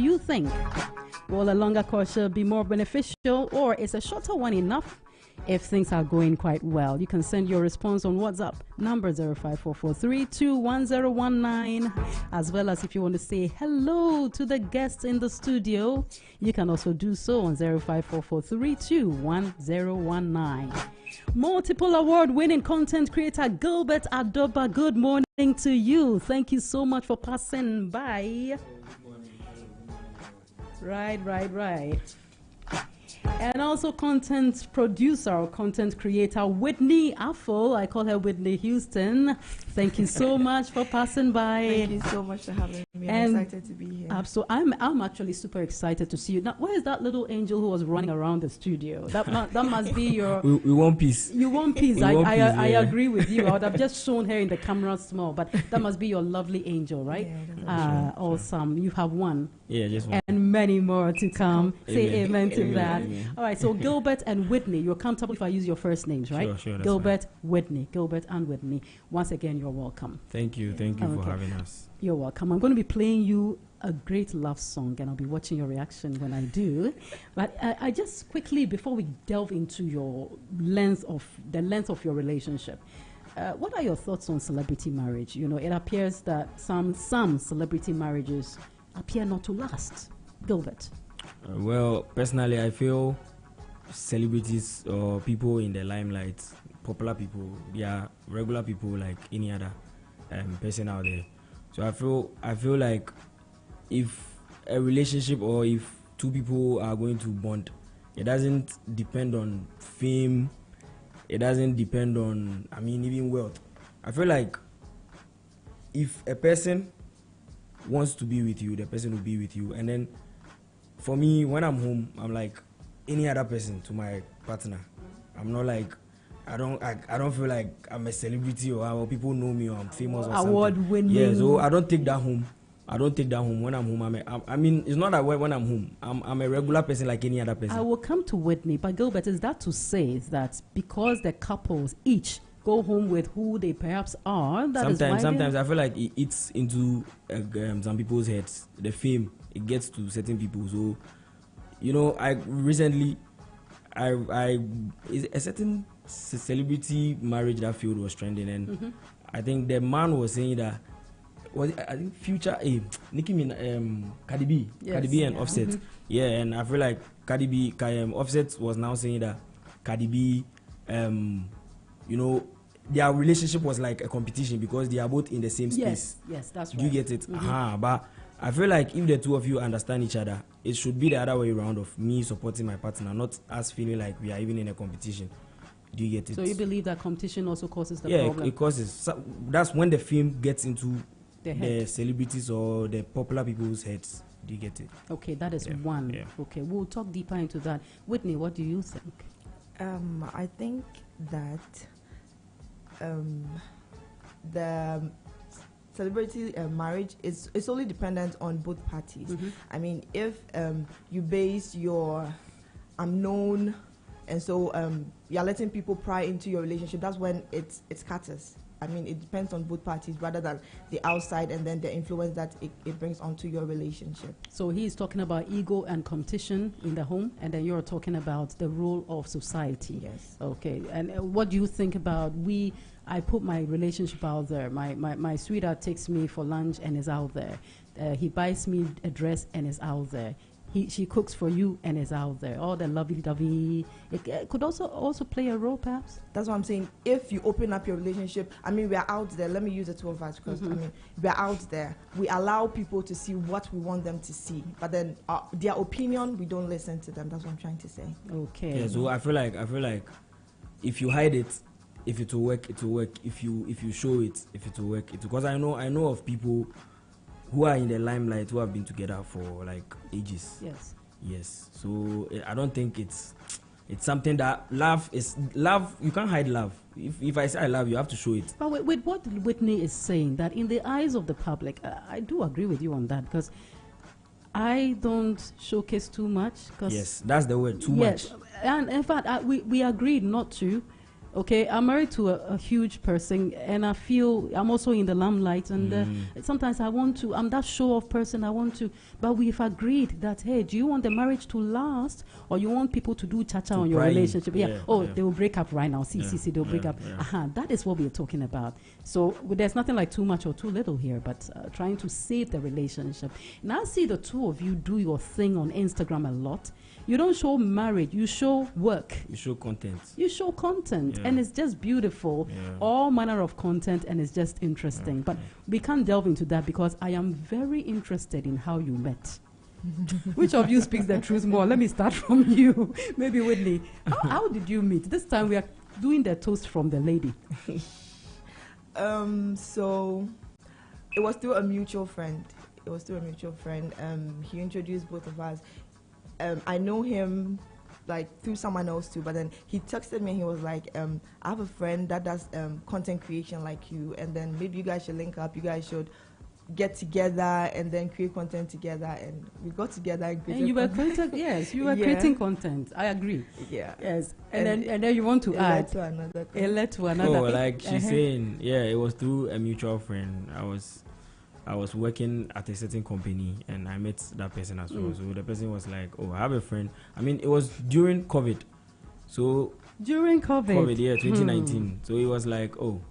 you think? Will a longer courtship be more beneficial, or is a shorter one enough if things are going quite well? You can send your response on WhatsApp, number 0544321019, as well as if you want to say hello to the guests in the studio, you can also do so on 0544321019. Multiple award-winning content creator Gilbert Adoba, good morning to you. Thank you so much for passing by. Right. And also content producer or content creator Whitney Affle. I call her Whitney Houston. Thank you so much for passing by. Thank you so much for having me. I'm excited to be here. Absolutely. I'm actually super excited to see you. Now, where is that little angel who was running around the studio? That must be your... We want peace. You want peace. I agree with you. I would have just shown her in the camera small, but that must be your lovely angel, right? Yeah, awesome. You have one. Yeah, just one. And many more to come. Say amen to Amen. that. Amen. All right, so Gilbert and Whitney, you're accountable if I use your first names, right? Sure. Gilbert, Whitney. Gilbert and Whitney. Once again, you're welcome. Thank you for having us. You're welcome. I'm going to be playing you a great love song, and I'll be watching your reaction when I do. But I just quickly, before we delve into the length of your relationship, what are your thoughts on celebrity marriage? You know, it appears that some celebrity marriages appear not to last. Gilbert. Well, personally, I feel celebrities or people in the limelight, popular people, they are regular people like any other person out there. So I feel like if a relationship or if two people are going to bond, it doesn't depend on fame. It doesn't depend on, even wealth. I feel like if a person wants to be with you, the person will be with you. And then for me, when I'm home, I'm like any other person to my partner. I'm not like, I don't feel like I'm a celebrity or people know me or I'm famous or something. Award-winning. Yeah, so I don't take that home. When I'm home. It's not that when I'm home. I'm a regular person like any other person. I will come to Whitney, but Gilbert, is that to say that because the couples each go home with who they perhaps are, sometimes I feel like it eats into some people's heads. The fame, it gets to certain people. So, I recently, a certain celebrity marriage that field was trending, and I think the man was saying that I think Future, Nicki Minaj, Cardi B, yes, Cardi B and Offset, and I feel like Cardi B, Offset was now saying that Cardi B, their relationship was like a competition because they are both in the same space. Yes, that's right. Do you get it? But I feel like if the two of you understand each other, it should be the other way around of me supporting my partner, not us feeling like we are even in a competition. Do you get it? So you believe that competition also causes the problem? Yeah, it causes. So that's when the fame gets into the celebrities or the popular people's heads. Do you get it? Okay, that is one. Yeah. Okay, we'll talk deeper into that. Whitney, what do you think? I think that the celebrity marriage is only dependent on both parties. If you base your I'm known, and so you're letting people pry into your relationship, that's when it scatters. It depends on both parties rather than the outside and then the influence that it brings onto your relationship. So he's talking about ego and competition in the home, and then you're talking about the role of society. Yes. Okay. And what do you think about I put my relationship out there. My sweetheart takes me for lunch and is out there. He buys me a dress and is out there. She cooks for you and is out there. All the lovey-dovey. It could also play a role, perhaps. That's what I'm saying. If you open up your relationship, we are out there. Let me use the two of us because we are out there. We allow people to see what we want them to see, but then their opinion, we don't listen to them. That's what I'm trying to say. Okay. Yeah. So I feel like if you hide it, if it will work, it will work. If you show it, if it will work, it will. Because I know of people who are in the limelight who have been together for like ages. Yes. So I don't think it's something that love. You can't hide love. If I say I love you, I have to show it. But with what Whitney is saying, that in the eyes of the public, I do agree with you on that, because I don't showcase too much. Yes, that's the word, too much. And in fact, we agreed not to. Okay, I'm married to a huge person, and I feel I'm also in the limelight. And sometimes I'm that show-off person. I want to, but we've agreed that, hey, do you want the marriage to last, or you want people to do cha-cha on your relationship? Yeah. They will break up right now. They'll break up. That is what we're talking about. So there's nothing like too much or too little here, but trying to save the relationship. And I see the two of you do your thing on Instagram a lot. You don't show marriage, you show work. You show content. You show content, and it's just beautiful. All manner of content, and it's just interesting. But we can't delve into that because I am very interested in how you met. Which of you speaks the truth more? Let me start from you. Maybe Whitney. How did you meet? This time we are doing the toast from the lady. So it was through a mutual friend. He introduced both of us. I know him like through someone else too, but then he texted me and he was like, I have a friend that does content creation like you, and then maybe you guys should link up, you guys should get together and then create content together. And we got together and created content. Yes, you were creating content. I agree. Yeah. Yes. And then you want to add it led to another Oh, like she's saying, it was through a mutual friend. I was working at a certain company and I met that person as well. So the person was like, oh, I have a friend. I mean, it was during COVID. So during COVID, 2019. So he was like, oh,